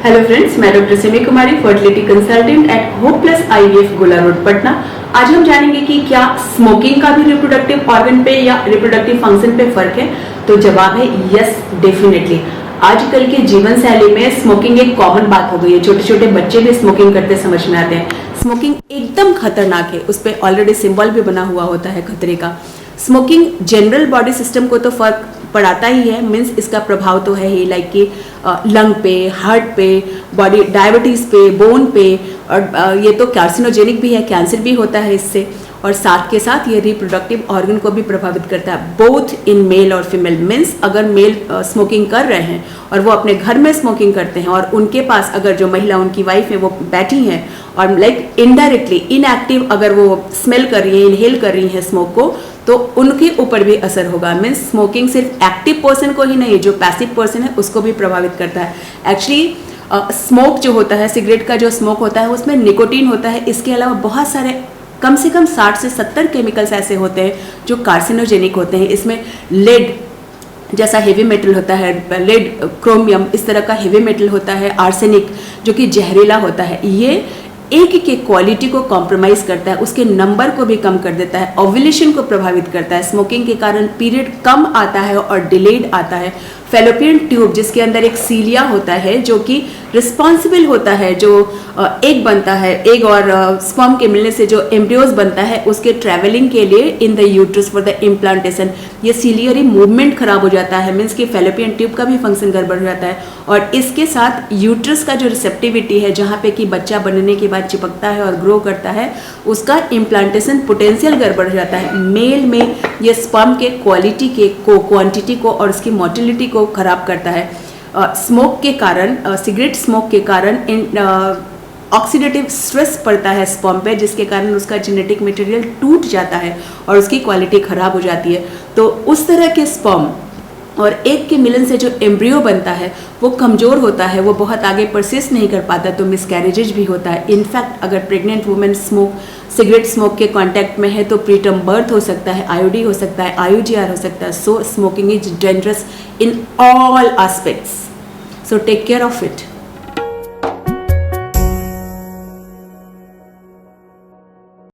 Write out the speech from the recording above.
Hello friends, मैं doctor Simi कुमारी, fertility consultant eight hope plus IVF गोला road Patna. आज हम जानेंगे कि क्या स्मोकिंग का भी रिप्रोडक्टिव ऑर्गन पे या रिप्रोडक्टिव फंक्शन पे फर्क है। तो जवाब है यस, डेफिनेटली। आजकल के जीवन शैली में स्मोकिंग एक कॉमन बात हो गई है। छोटे छोटे बच्चे भी स्मोकिंग करते समझ में आते हैं। स्मोकिंग एकदम खतरनाक है, उस पर ऑलरेडी सिंबल भी बना हुआ होता है खतरे का। स्मोकिंग जनरल बॉडी सिस्टम को तो फर्क पड़ाता ही है, मीन्स इसका प्रभाव तो है ही, लाइक कि लंग पे, हार्ट पे, बॉडी डायबिटीज पे, बोन पे, और ये तो कार्सिनोजेनिक भी है, कैंसर भी होता है इससे। और साथ के साथ ये रिप्रोडक्टिव ऑर्गन को भी प्रभावित करता है, बोथ इन मेल और फीमेल। मीन्स अगर मेल स्मोकिंग कर रहे हैं और वो अपने घर में स्मोकिंग करते हैं और उनके पास अगर जो महिला उनकी वाइफ है वो बैठी है और लाइक इनडायरेक्टली इनएक्टिव अगर वो स्मेल कर रही है, इनहेल कर रही है स्मोक को, तो उनके ऊपर भी असर होगा। मीन्स स्मोकिंग सिर्फ एक्टिव पर्सन को ही नहीं, जो पैसिव पर्सन है उसको भी प्रभावित करता है। एक्चुअली स्मोक जो होता है, सिगरेट का जो स्मोक होता है उसमें निकोटीन होता है। इसके अलावा बहुत सारे कम से कम 60 से 70 केमिकल्स ऐसे होते हैं जो कार्सिनोजेनिक होते हैं। इसमें लेड जैसा हेवी मेटल होता है, लेड, क्रोमियम, इस तरह का हेवी मेटल होता है, आर्सेनिक जो कि जहरीला होता है। ये एक के क्वालिटी को कॉम्प्रोमाइज करता है, उसके नंबर को भी कम कर देता है, ओव्यूलेशन को प्रभावित करता है। स्मोकिंग के कारण पीरियड कम आता है और डिलेड आता है। फेलोपियन ट्यूब जिसके अंदर एक सीलिया होता है जो कि रिस्पॉन्सिबल होता है, जो एग बनता है, एग और स्पर्म के मिलने से जो एम्ब्रियोज बनता है उसके ट्रैवलिंग के लिए in the uterus for the implantation, ये सीलियरी मूवमेंट खराब हो जाता है। मीन्स कि फेलोपियन ट्यूब का भी फंक्शन गड़बड़ हो जाता है। और इसके साथ यूट्रस का जो रिसेप्टिविटी है, जहाँ पे कि बच्चा बनने के बाद चिपकता है और ग्रो करता है, उसका इम्प्लांटेशन पोटेंशियल गड़बड़ हो जाता है। मेल में ये स्पर्म के क्वालिटी के को, क्वांटिटी को और उसकी मोटिलिटी को खराब करता है। स्मोक के कारण, सिगरेट स्मोक के कारण ऑक्सीडेटिव स्ट्रेस पड़ता है स्पर्म पे, जिसके कारण उसका जेनेटिक मटेरियल टूट जाता है और उसकी क्वालिटी खराब हो जाती है। तो उस तरह के स्पर्म और एग के मिलन से जो एम्ब्रियो बनता है वो कमज़ोर होता है, वो बहुत आगे परसिस्ट नहीं कर पाता, तो मिसकैरेजेज भी होता है। इनफैक्ट अगर प्रेग्नेंट वुमेन सिगरेट स्मोक के कांटेक्ट में है तो प्रीटर्म बर्थ हो सकता है, आईओडी हो सकता है, IUGR हो सकता है। So smoking is dangerous in all aspects, so take care of it.